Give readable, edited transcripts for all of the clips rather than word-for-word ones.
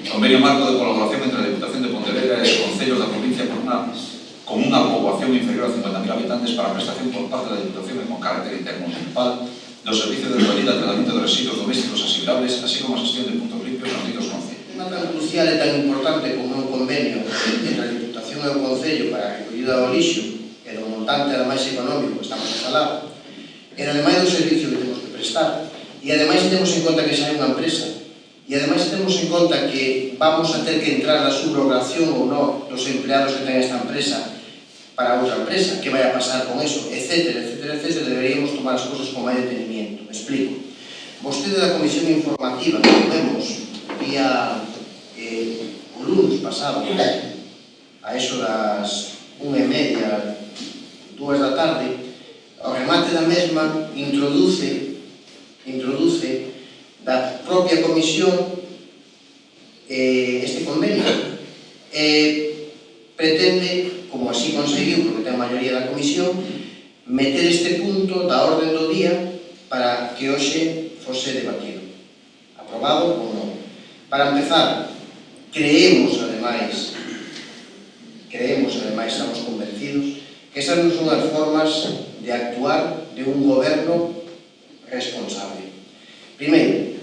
Convenio marco de colaboración entre a Diputación de Pontevedra e os concellos da provincia con unha poboación inferior a 50.000 habitantes para a prestación por parte da Diputación e con carácter intermunicipal do servicio de recollida e tratamento de residuos domésticos asimilables, así como a xestión de puntos limpios nos ditos concellos. Unha tan crucial e tan importante como un convenio entre a Diputación e o Concello para a recollida do lixo e do montante ademais económico que estamos a falar, e ademais do servicio que temos que prestar, e ademais temos en conta que xa é unha empresa, e ademais temos en conta que vamos a ter que entrar na subrogación ou non dos empleados que ten esta empresa para outra empresa, que vai a pasar con eso, etcétera, etcétera, etcétera, deberíamos tomar as cousas con máis detenimiento. Me explico. Vostede da Comisión Informativa que tivemos día o lunes pasado, a eso das 1:30, 2 da tarde, ao remate da mesma introduce da propia Comisión este convenio pretende, como así conseguiu, porque ten a maioría da Comisión, meter este punto da orden do día para que hoxe fose debatido, aprobado ou non. Para empezar, creemos ademais, estamos convencidos que esas non son as formas de actuar de un goberno responsable. Primeiro,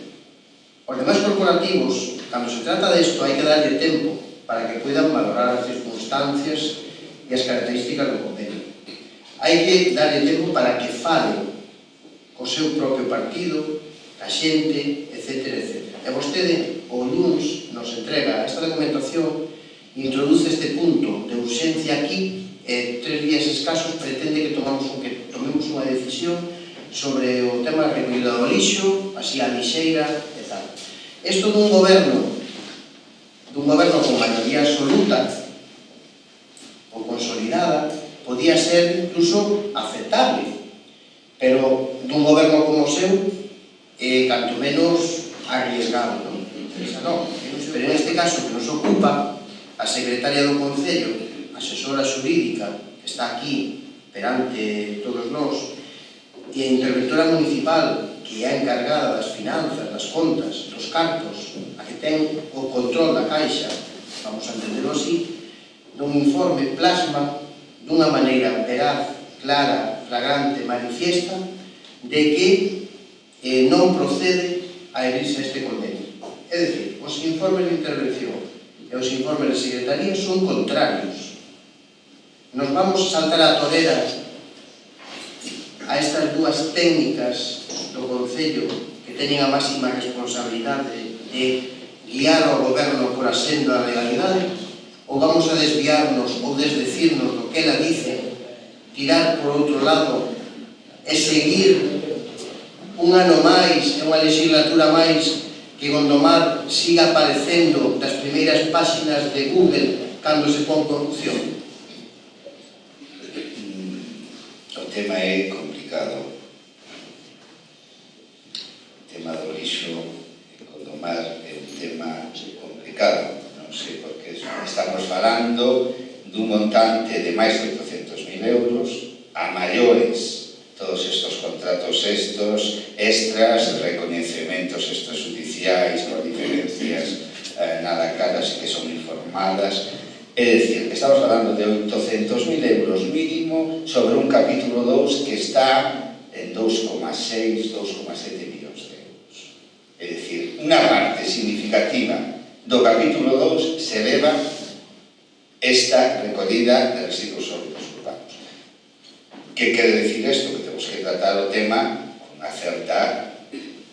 os demais corporativos, cando se trata desto, hai que darlle tempo para que poidan valorar as circunstancias e as características do convenio. Hai que darlle tempo para que fale co seu propio partido, a xente, etcétera, etcétera. E vostede, o luns, nos entrega esta documentación, introduce este punto de urxencia aquí, e 3 días escasos pretende que tomemos unha decisión sobre o tema da recollida do lixo, así a lixeira e tal. Isto dun goberno con maioría absoluta ou consolidada podía ser incluso aceptable, pero dun goberno como o seu canto menos arriesgado, non? Pero en este caso que nos ocupa a secretaria do Concello, asesora xurídica, que está aquí perante todos nós, e a interventora municipal, que é a encargada das finanzas, das contas, dos cartos, a que ten o control da caixa, vamos a entenderlo así, dun informe plasma dunha maneira veraz, clara, flagrante, manifiesta, de que non procede a adherirse a este convenio. É dicir, os informes de intervención e os informes de secretaría son contrarios. Nos vamos a saltar a torera a estas dúas técnicas do Concello que teñen a máxima responsabilidade de guiar ao goberno por a senda da legalidade, ou vamos a desviarnos ou desdecirnos do que ela dice, tirar por outro lado e seguir un ano máis e unha legislatura máis que Gondomar siga aparecendo das primeiras páxinas de Google cando se pon corrupción? O tema é complicado. O tema do lixo en Gondomar é un tema complicado. Non sei por que estamos falando dun montante de máis de 800.000 euros a maiores. Todos estes contratos extras, recoñecementos extrajudiciais, por diferencias nada claras e que son informadas. É dicir, estamos falando de 800.000 euros mínimo sobre un capítulo 2 que está en 2,6, 2,7 millóns de euros. É dicir, unha parte significativa do capítulo 2 se leva esta recollida de residuos sólidos urbanos. Que quere dicir isto? Que temos que tratar o tema con unha certa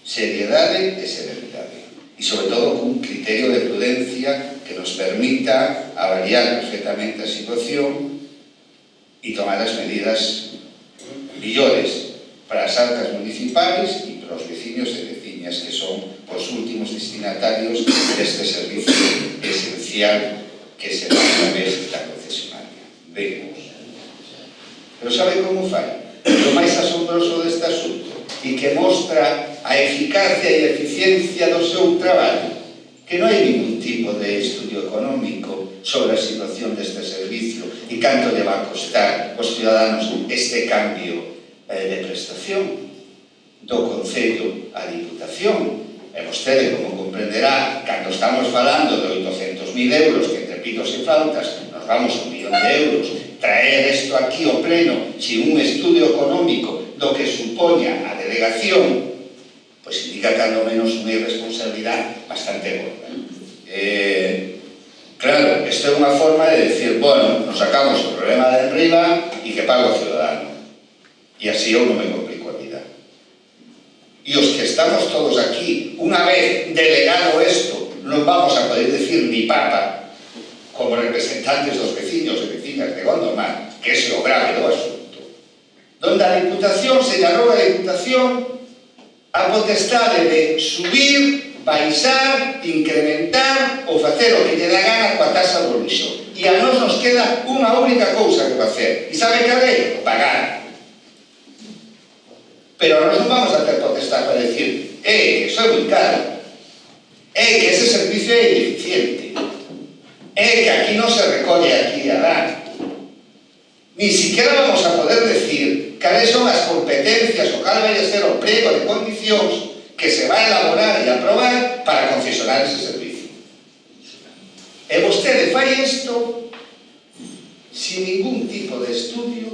seriedade e serenidade. E, sobre todo, con un criterio de prudencia que nos permita avaliar perfectamente a situación e tomar as medidas millores para as arcas municipais e para os veciños e veciñas que son os últimos destinatarios deste servicio esencial que se dá a través da concesionaria. Vemos. Pero sabe como fai? O máis asombroso deste asunto e que mostra a eficacia e a eficiencia do seu traballo, que non hai ningún tipo de estudio económico sobre a situación deste servicio e canto lle va a costar aos ciudadanos este cambio de prestación do Concello á Diputación, E vostede, como comprenderá, cando estamos falando de 800.000 euros, que entre pitos e flautas nos vamos a 1 millón de euros, traer isto aquí ao pleno sin un estudio económico do que supoña a delegación, pois indica cando menos unha irresponsabilidade bastante gorda. Claro, isto é unha forma de decir, bueno, nos sacamos o problema de enriba e que pago o ciudadano. E así eu non me complico a vida. E os que estamos todos aquí, unha vez delegado isto, non vamos a poder decir ni papa como representantes dos veciños e vecinas de Gondomar, que é o grave do asunto. Donde a Diputación se lle arroga a Diputación a potestade de subir, baixar, incrementar ou facer o que lle dá gana coa taxa do lixo. E a nós nos queda unha única cousa que facer. E sabe cal é? Pagar. Pero nós non vamos a ter potestade para decir que iso é moi caro, que ese servicio é ineficiente, que aquí non se recolle aquí e alá. Ni siquiera vamos a poder decir cales son as competencias ou cal vai a ser o pliego de condicións que se vai a elaborar e aprobar para concesionar ese servicio. E vostede fai isto sin ningún tipo de estudio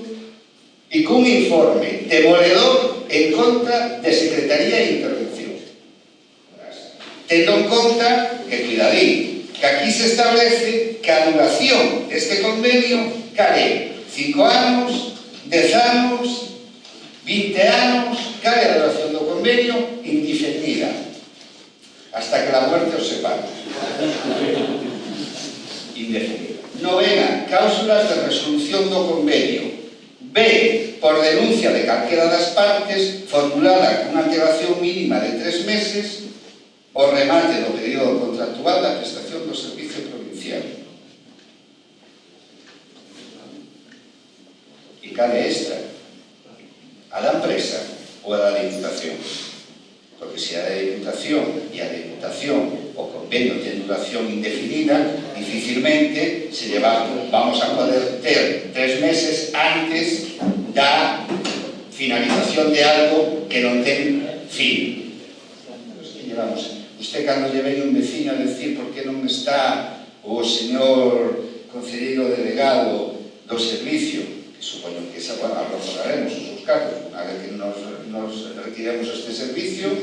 e con un informe demoledor en contra de Secretaría de Intervención. Tendo en conta que, cuidadín, que aquí se establece que a duración deste convenio cale 5 anos, 10 anos, 20 anos, cale a duración do convenio indefinida, hasta que la muerte os separe. Indefinida. Novena, cláusulas de resolución do convenio. B, por denuncia de calquera das partes, formulada con unha antelación mínima de 3 meses, o remate do período contractual da prestación do servicio provincial. E cal é esta? A da empresa ou a da Diputación? Porque se a da Diputación e a Diputación o convenio ten duración indefinida, dificilmente se vamos a poder ter 3 meses antes da finalización de algo que non ten fin. Usted, cando lle ven un veciño a decir por que non está o señor concelleiro delegado do servicio, que supoño que esa, bueno, arrojaremos os seus cargos, a ver que nos retiremos este servicio,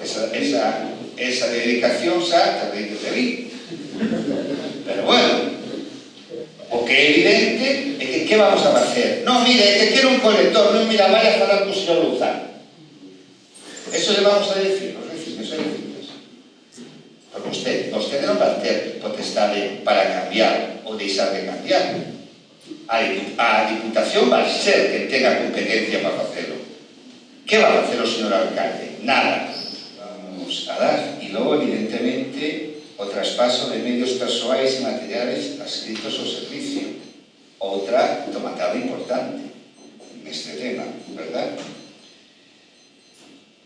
esa dedicación xa tardei que te vi. Pero bueno, o que é evidente é que que vamos a facer? Non, mire, é que quero un colector, non, mira, vai a falar co señor Luzán. Eso le vamos a decir, os vecinos e vecinas. Porque vostede non vai ter potestade para cambiar ou deixar de cambiar. A Diputación vai ser que tenga competencia para facelo. Que vai facer o señor alcalde? Nada. Vamos a dar, e logo, evidentemente, o traspaso de medios persoais e materiales adscritos ao servicio. Outra tomatada importante neste tema, verdad?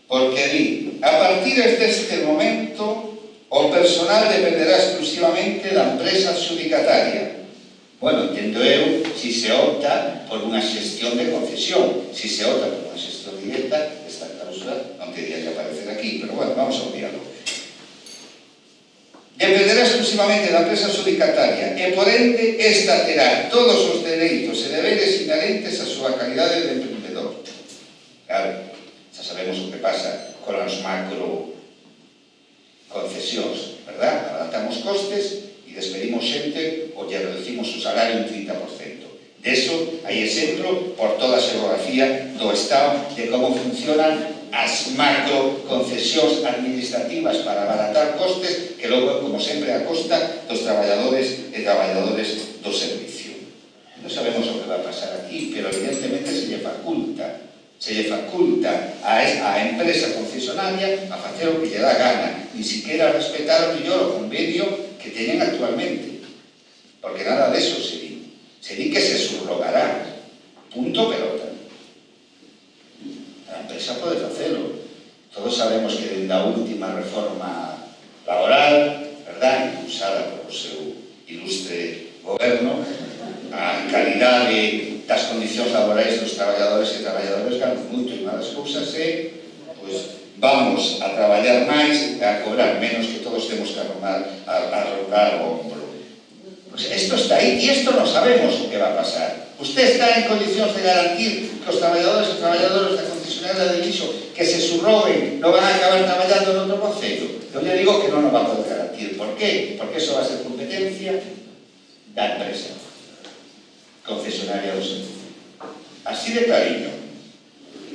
Porque di, a partir deste momento, o personal dependerá exclusivamente da empresa adxudicataria. Bueno, entendo eu, si se opta por unha xestión de concesión. Si se opta por unha xestión directa, esta cláusula non tendría que aparecer aquí, pero bueno, vamos a obviarlo. Dependerá exclusivamente da empresa adxudicataria e, por ende, esta terá todos os dereitos e deberes inherentes a súa calidade de emprendedor. Claro, xa sabemos o que pasa con as macro concesións, verdad? Abaratamos costes e despedimos xente ou lle reducimos o salario un 30%. De eso hai exemplo por toda a xeografía do Estado de como funcionan as macro concesións administrativas para abaratar costes que logo, como sempre, a costa dos traballadores e traballadores do servicio. Non sabemos o que vai pasar aquí, pero evidentemente se lle faculta a empresa concesionaria a facer o que lle dá gana, ni siquiera respetar o mellor o convenio que teñen actualmente, porque nada deso se di. Se di que se subrogará, punto pelota. A empresa pode facelo. Todos sabemos que dende a última reforma laboral, verdad, impulsada por o seu ilustre goberno, a calidade das condicións laborais dos traballadores e traballadoras ganan moito e malas cousas e, pois, vamos vamos a traballar máis e a cobrar menos, que todos temos que arrogar o hombro. Pues isto está aí, e isto non sabemos o que va a pasar. Usted está en condicións de garantir que os traballadores e traballadoras da concesionaria de Lixo que se subroben non van a acabar traballando en outro concello? Eu lle digo que non o va a poder garantir. Por qué? Porque eso va a ser competencia da empresa concesionaria do servicio. Así de clariño.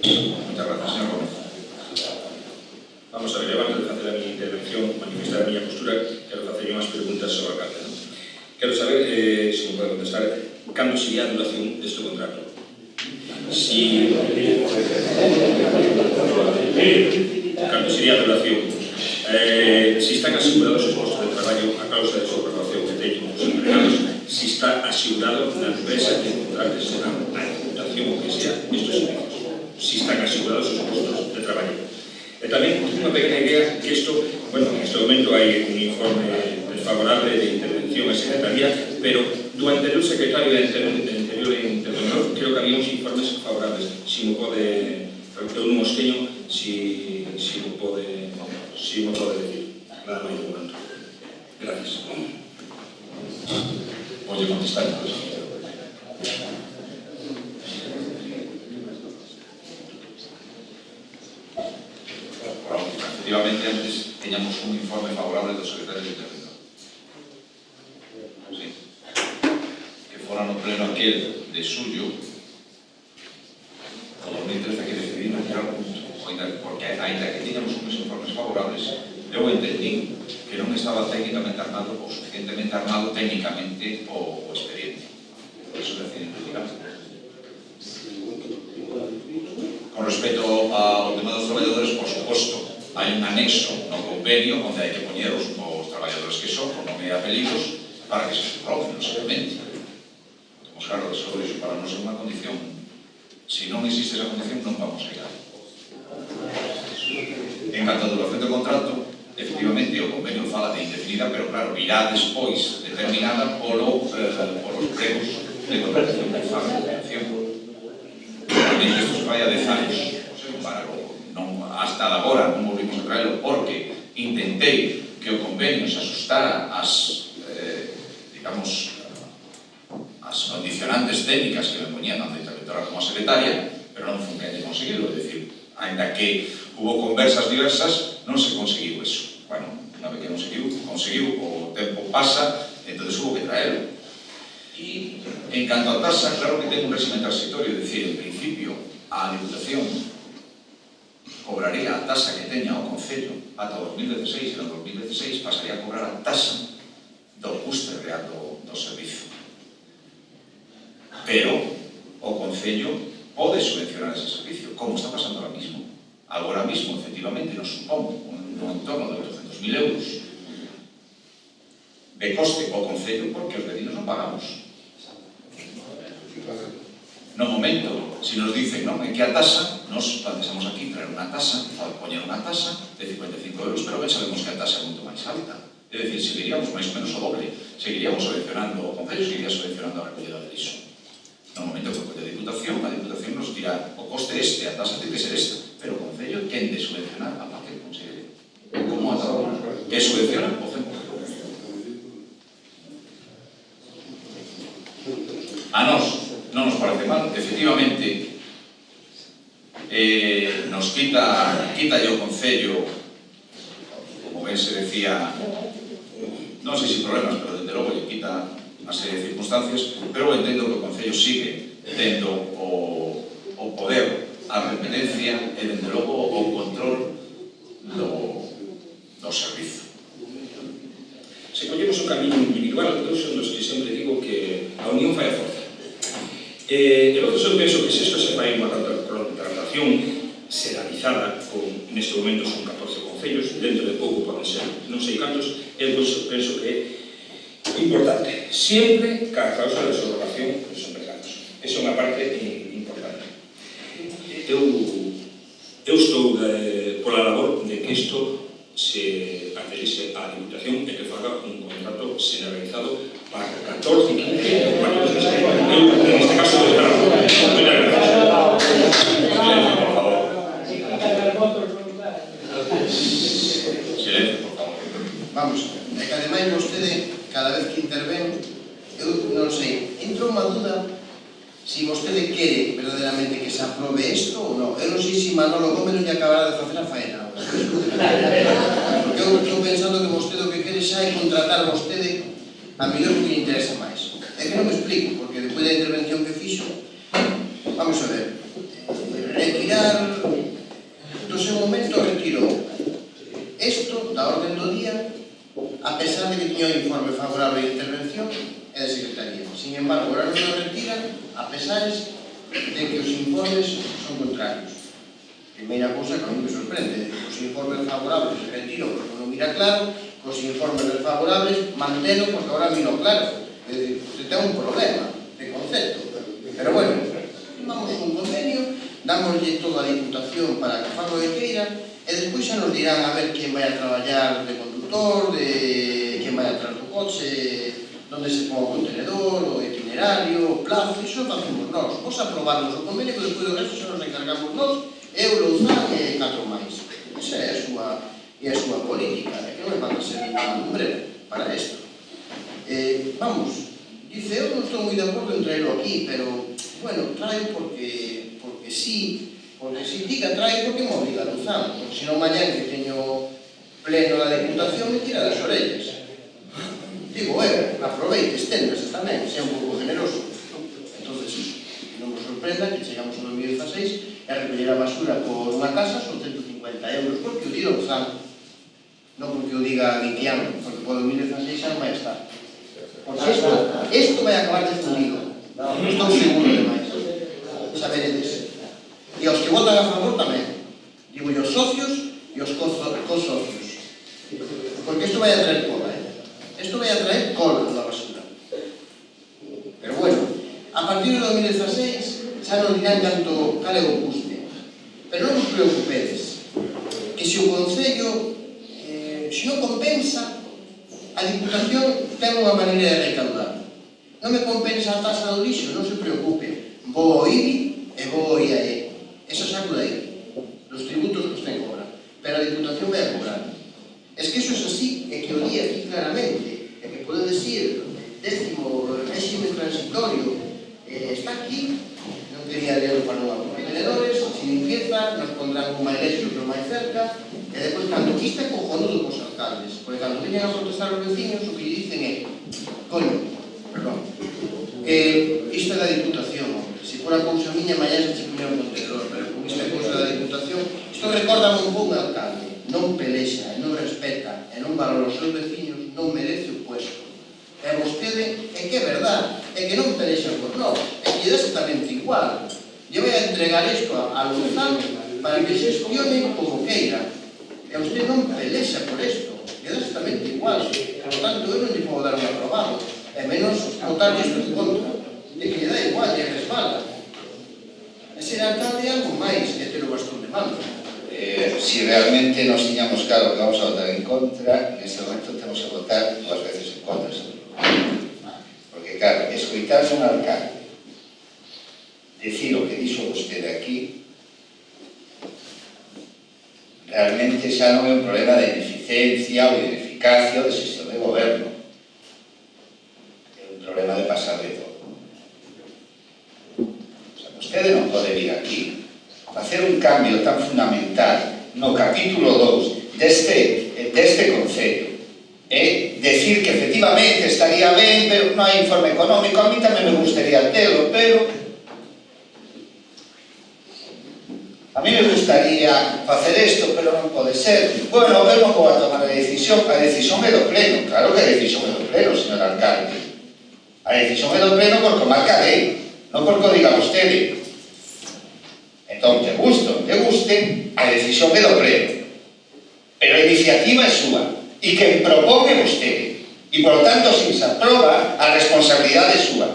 Muchas gracias, señor Gómez. Vamos a ver, eu antes de facer a miña intervención, manifestar a miña postura, quero facer unhas preguntas sobre a carta. Quero saber, se me pode contestar, cando sería a duración deste contrato? Cando sería a duración? Si están asegurados os postos de traballo a causa de subrogación que teñen os empregados, si está asegurado na empresa que contrate será a Diputación o que sea estes servicios, si están asegurados os postos de traballo. E tamén unha pequena idea que isto, bueno, en este momento hai un informe desfavorable de intervención a secretaría, pero do anterior secretario e anterior interventor creo que había uns informes favorables. Si me pode, eu non os teño, si me pode decir. Nada máis de momento. Gracias. Voy a contestar. Efectivamente, antes teníamos un informe favorable do secretario de Interventor. Sí. Que fora no pleno aquel de suyo, o 2013 que decidimos tirar punto. Porque ainda que teníamos uns informes favorables, eu entendí que non estaba técnicamente armado ou suficientemente armado técnicamente o expediente. Por iso decidimos tirar. Con respecto ao tema dos traballadores, por suposto, hai un anexo no convenio onde hai que poñer os traballadores que son, con nome e apelidos, para que se subroguen, lógicamente. Estamos claro, iso para non ser unha condición. Se non existe esa condición, non vamos a ir. En canto a duración do contrato, efectivamente, o convenio fala de indefinida, pero claro, irá despois determinada polos pregos de contratación que fan a convención. Realmente, isto se vai a 10 anos. Hasta agora non volvimos a traerlo porque intentei que o convenio se asustara ás condicionantes técnicas que me poñían tanto a interventora como a secretaria, pero non fun capaz de conseguirlo. É dicir, ainda que hubo conversas diversas, non se conseguiu eso. Bueno, unha vez que conseguiu, o tempo pasa, entón hubo que traerlo. E en canto a tasa, claro que ten un régimen transitorio, é dicir, en principio, a Diputación cobraría a tasa que teña o Concello ata o 2016 e no 2016 pasaría a cobrar a tasa do custe real do servicio. Pero o Concello pode subvencionar ese servicio, como está pasando ahora mismo. Agora mismo, efectivamente, nos supón un entorno de 800.000 euros de coste ao Concello porque os vecinos non pagamos. No momento, se nos dicen, non, é que a tasa, nos planteamos aquí traer unha tasa, poñer unha tasa de 55 euros, pero ben sabemos que a tasa é moito máis alta. É dicir, seguiríamos máis ou menos o doble, seguiríamos subvencionando o Concello, seguiría subvencionando a recollida de lixo. No momento que recolle a Diputación nos dirá, o coste este, a tasa ten que ser esta, pero o Concello ten de subvencionar a parte que consigue. Como a trabajo, que subvenciona o CEMO. A nos non nos parece mal, efectivamente nos quita o Concello, como ben se decía, non sei se problemas, pero desde logo lle quita unha serie de circunstancias, pero entendo que o Concello sigue tendo o poder, a competencia e desde logo o control do servizo. Se collemos o camiño individual, eu son dos que sempre digo que a unión fai a forza. E eu penso que se isto se fai unha contratación serializada, neste momento son 14 concellos, dentro de pouco poden ser non sei cantos, eu penso que é importante, sempre ca causa da subrogación dos empregados. Esa é unha parte importante. Eu estou pola labor de que isto se adherese á Diputación e que faga un contrato generalizado para 14, 15 partidos de España. Eu, en este caso, de estar. Muchas gracias. Por favor. Silencio, por favor. Vamos, é que ademais vostede, cada vez que interven, eu non sei, entra unha duda si vostede quere verdadeiramente que se aprobe isto ou non. Eu non sei se Manolo Gómez non lle acabará de facer a faena. Porque eu estou pensando que vostede o que quere xa é contratar vostede a mellor que lle interesa máis. É que non me explico, porque despois da intervención que fixo, vamos a ver, retirar, do seu momento retirou isto da orden do día, a pesar de que tiña un informe favorable de intervención e de secretaría. Sin embargo, ahora non lo retira, a pesar de que os informes son contrarios. Primeira cousa que a mí me sorprende, os informes favorables retiro porque non mira claro, os informes desfavorables manteno porque ahora miro claro. É dicir, se ten un problema de concepto. Pero bueno, vamos un convenio, dámoslle toda a Diputación para que faga o que queira, e despois xa nos dirán a ver quen vai a traballar de conductor, de quen vai atrás do coche, onde se pon o contenedor, o itinerario, o plazo, iso facemos nós. Vos aprobarnos o convenio, que despois do resto xa nos encargamos nós, eu, Louzán e 4 máis. Esa é a súa política, que non me van a ser ninguna lumbrera para isto. Vamos, dice, eu non estou moi de acordo en traerlo aquí, pero, bueno, traio porque sí, diga traio porque me obliga a Louzán, porque senón mañan que teño pleno da Diputación me tira das orellas. Digo, aproveite, esténdase tamén, sea un pouco generoso. Entonces, non vos sorprenda que chegamos ao 2016 e a recoller a basura por unha casa son 150 euros, porque o di Louzán, non porque o diga Guitián, porque por 2016 xa non vai estar. Porque isto vai acabar defundido. Estou seguro demais. Saberedes. E os que votan a favor tamén. Digo, os socios e os co-socios. Porque isto vai a traer cola, Isto vai a traer cola da basura. Pero bueno, a partir do 2016 xa non dirán canto cal é o custe. Pero non vos preocupedes, que se o Concello se non compensa, a Diputación ten unha maneira de recaudar. Non me compensa a taxa do lixo, non se preocupe. Vou ao IBI e vou ao IAE. Eso saco de aí. Los tributos que usted cobra. Pero a Diputación vai a cobrar. Es que eso es así, é que o día aquí claramente, é que pode decir, décimo réxime transitorio, está aquí, non quería leerlo para non abrir contenedores, sin limpieza, nos pondrán un eléctrico máis cerca, e depois, cando aquí está cojonudo cos alcaldes, porque cando veñan a protestar os vecinos, o que lle dicen é, coño, perdón, isto é da Diputación, se fora cousa miña, mañá se chicoña un contenedor, pero como isto é cousa da Diputación, isto recorda un bon alcalde, non pelexa, non respeta, e non valora os seus vecinos, non merece o puesto. E vostede, é que é verdad, é que non pelexa por nós, é que é exactamente igual. Eu vou a entregar isto a Louzán para que se gestione como queira. E vostede non pelexa por isto, é exactamente igual. Por tanto, eu non lle podo dar un aprobado, e menos votar isto en contra. É que lle dá igual, lle resbala. E ser alcalde é algo máis que ter o bastón de mando. Si realmente nos tiñamos claro que vamos a votar en contra, en este momento temos que votar 2 veces en contra. Porque, claro, escoitar un alcalde decir o que dixo vostede aquí realmente xa non é un problema de ineficiencia ou de ineficacia ou de xestión de goberno, é un problema de pasar de todo. O sea, vostede non pode vir aquí facer un cambio tan fundamental no capítulo 2 deste Concello e decir que efectivamente estaría ben, pero non hai informe económico, a mí tamén me gustaría telo, pero a mí me gustaría facer isto, pero non pode ser. Bueno, eu non vou a tomar a decisión é do pleno, claro que a decisión é do pleno, señor alcalde. A decisión é do pleno porque marca a lei, non porque o diga vostede. Entón, que guste, a decisión é do pleno. Pero a iniciativa é súa. E quen propón é vostede. E, por tanto, se se aproba, a responsabilidade é súa.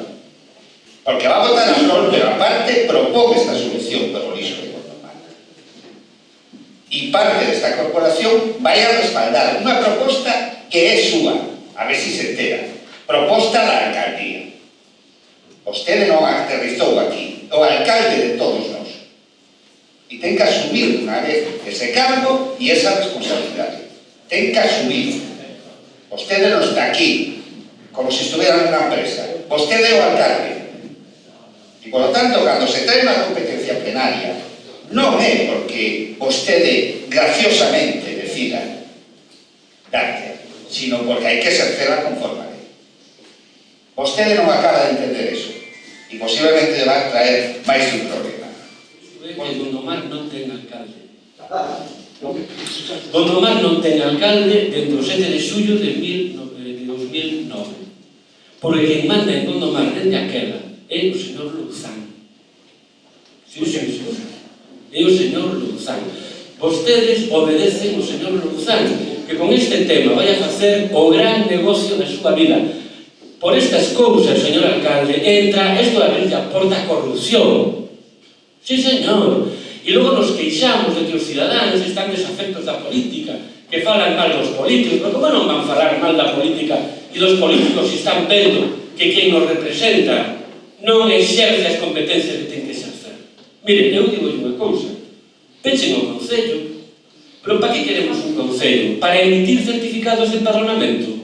Porque va a votar a favor, pero aparte propón esta solución para o lixo de Gondomar. E parte desta corporación vai a respaldar unha proposta que é súa. A ver se se entera. Proposta da alcaldía. Vostede non aterrizou aquí. O alcalde de todos nós. Y ten que asumir unha vez ese cargo e esa responsabilidade. Ten que asumir. Vostede non está aquí como se estuviera nunha empresa. Vostede é o alcalde. E, por lo tanto, cando se trae unha competencia plenaria, non é porque vostede graciosamente decida darte, sino porque hai que exercerla conforme a lei. Vostede non acaba de entender eso. E posiblemente le va a traer máis un problema. Gondomar non ten alcalde. Gondomar non ten alcalde dentro do 7 de xullo de 2009. Porque quen manda en Gondomar dende aquela é o señor Louzán. Sí. É o señor Louzán. Vostedes obedecen o señor Louzán, que con este tema vai a facer o gran negocio da súa vida. Por estas cousas, señor alcalde, entra isto de abrir a porta a corrupción. Sí, señor. E logo nos queixamos de que os cidadáns están desafectos da política, que falan mal dos políticos, pero como non van falar mal da política e dos políticos se están vendo que quen nos representa non exerce as competencias que ten que exercer? Mire, eu digo unha cousa, pechen o Concello, pero para que queremos un Concello? Para emitir certificados de empadronamento?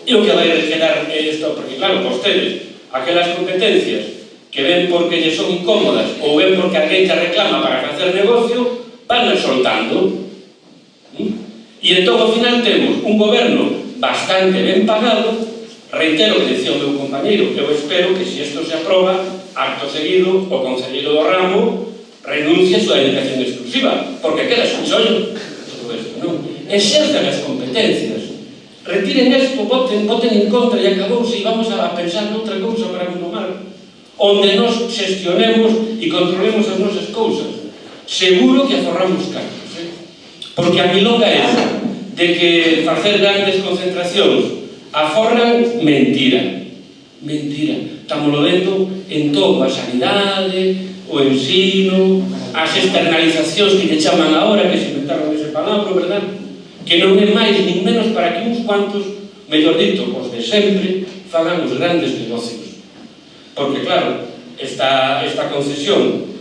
E o que vai quedar isto, porque claro, vostedes, aquelas competencias que ven porque lle son incómodas ou ven porque alguén te reclama para facer negocio, van soltando. E entón, ao final, temos un goberno bastante ben pagado. Reitero que decía o meu compañeiro, eu espero que se isto se aproba, acto seguido, o concelleiro do ramo renuncia a súa dedicación exclusiva, porque queda sin xollo todo isto, non? Exerzan as competencias, retiren isto, voten en contra e acabouse e vamos a pensar noutra cousa para Gondomar, onde nos xestionemos e controlemos as nosas cousas. Seguro que aforramos cartos, porque a milonga é de que facer grandes concentracións aforran mentira. Estamos lo vendo en todo, a sanidade, o ensino, as externalizacións que lle chaman agora, que se inventaron ese palabra, verdad? Que non é máis nin menos para que uns cuantos, mellor dito, os de sempre, fagan os grandes negocios. Porque, claro, esta concesión,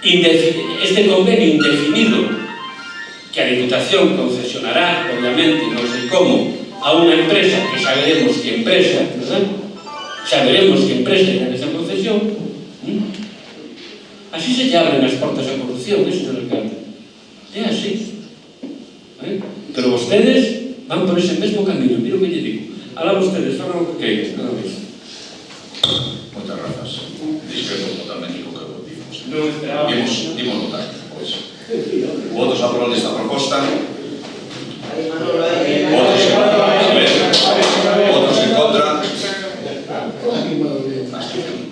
este convenio indefinido que a Diputación concesionará, obviamente, non sei como, a unha empresa que xa veremos que empresa, ¿verdad? Xa veremos que empresa en esa concesión. Así se lle abren as portas a corrupción, señor alcalde. É así. Pero vostedes van por ese mesmo camino, miro que lle digo. Alá vostedes, fagan o que queiran, nada máis. Moitas grazas. Discrepo totalmente co que dimos. Non esperaba. Dimos votar, pois. Votos a favor desta proposta. Votos en contra. Abstención.